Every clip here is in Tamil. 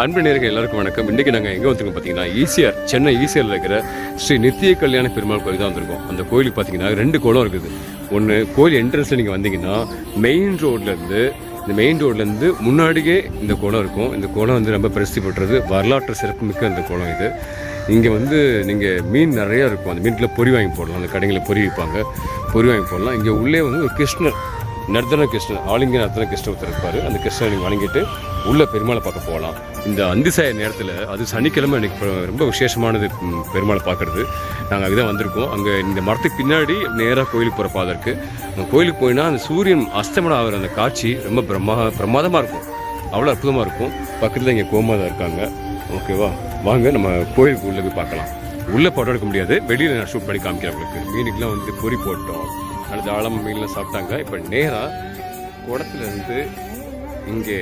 அன்பு நேயர்கள் எல்லாருக்கும் வணக்கம். இன்றைக்கி நாங்கள் எங்கே வந்திருக்கோம் பார்த்தீங்கன்னா ஈசிஆர், சென்னை ஈசிஆரில் இருக்கிற ஸ்ரீ நித்திய கல்யாண பெருமாள் கோயில் தான் வந்திருக்கோம். அந்த கோயிலுக்கு பார்த்தீங்கன்னா 2 குளம் இருக்குது. ஒன்று கோயில் என்ட்ரன்ஸில் நீங்கள் வந்தீங்கன்னா மெயின் ரோட்லேருந்து முன்னாடியே இந்த குளம் இருக்கும். இந்த குளம் வந்து ரொம்ப பிரசித்தி பெற்றது, வரலாற்று சிறப்புமிக்க இந்த குளம் இது. இங்கே வந்து நீங்கள் மீன் நிறையா இருக்கும். அந்த மீனுக்குள்ள பொறி வாங்கி போடலாம். அந்த கடைகளில் பொறி வைப்பாங்க, பொறி வாங்கி போடலாம். இங்கே உள்ளே வந்து ஒரு கிருஷ்ணர், நர்த்தன கிருஷ்ணர், ஆலிங்க நர்த்தன கிருஷ்ணர் ஒருத்தர் இருப்பார். அந்த கிருஷ்ணரை நீங்கள் வணங்கிட்டு உள்ள பெருமாளை பார்க்க போகலாம். இந்த அந்திசாய நேரத்தில், அது சனிக்கிழமை எனக்கு ரொம்ப விசேஷமானது பெருமாளை பார்க்குறது. நாங்கள் அதுதான் வந்திருக்கோம். அங்கே இந்த மரத்துக்கு பின்னாடி நேராக கோயிலுக்கு போகிற பாதை இருக்குது. அந்த கோயிலுக்கு போயின்னா அந்த சூரியன் அஸ்தமனம் ஆகிற அந்த காட்சி ரொம்ப பிரமாதமாக இருக்கும், அவ்வளோ அற்புதமாக இருக்கும். பக்கத்தில் இங்கே கோமாதா இருக்காங்க. ஓகேவா, வாங்க நம்ம கோயிலுக்கு உள்ளே போய் பார்க்கலாம். உள்ளே படம் எடுக்க முடியாது, வெளியில் நான் ஷூட் பண்ணி காமிக்கிறேன் உங்களுக்கு. மீனுக்கெலாம் வந்து பொறி போட்டோம், அடுத்து ஆழம் மீன்லாம் சாப்பிட்டாங்க. இப்போ நேராக குடத்துலேருந்து இங்கே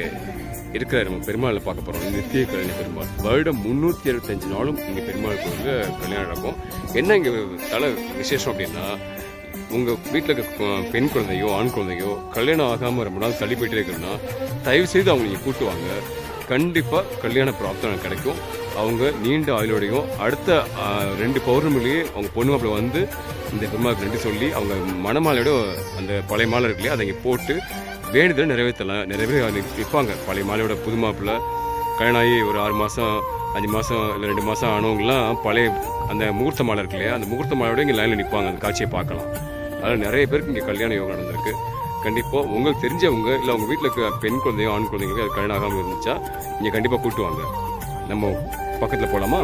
இருக்கிற நம்ம பெருமாளை பார்க்க போகிறோம். நித்திய கல்யாண பெருமாள். வருடம் 365 நாளும் இங்கே பெருமாள் கோயிலில் கல்யாணம் நடக்கும். என்ன இங்கே தலை விசேஷம் அப்படின்னா, உங்கள் வீட்டில் இருக்க பெண் குழந்தையோ ஆண் குழந்தையோ கல்யாணம் ஆகாமல் ரொம்ப நாள் தள்ளி போயிட்டே இருக்குன்னா தயவுசெய்து அவங்க நீங்கள் கூட்டுவாங்க. கண்டிப்பாக கல்யாண பிராப்தம் கிடைக்கும். அவங்க நீண்ட ஆயுளோடையும் அடுத்த 2 பௌர்ணமிலேயே அவங்க பொண்ணு மாப்பிள்ளை வந்து இந்த பெருமாளுக்கு நன்றி சொல்லி அவங்க மணமாலையோட அந்த பழைய மாலை இருக்கு இல்லையா, அதை இங்கே போட்டு வேண்டுதல் நிறைவேற நிற்பாங்க. பழைய மாலையோட புது மாப்பிள்ளை கல்யாணம் ஆகி ஒரு 6 மாதம் 5 மாதம் இல்லை 2 மாதம் ஆனவங்களாம் பழைய அந்த முகூர்த்த மாலை இருக்கு இல்லையா, அந்த முகூர்த்த மாலையோட இங்கே லைனில் நிற்பாங்க. அந்த காட்சியை பார்க்கலாம். அதனால் நிறைய பேருக்கு இங்கே கல்யாண யோகம் நடந்திருக்கு. கண்டிப்பாக உங்களுக்கு தெரிஞ்சவங்க இல்லை உங்கள் வீட்டில் இருக்க பெண் குழந்தையோ ஆண் குழந்தைங்களோ அது கல்யாணம் ஆகாமல் இருந்துச்சா இங்கே கண்டிப்பாக கூட்டுவாங்க. நம்ம பக்கத்தில் போகலாமா?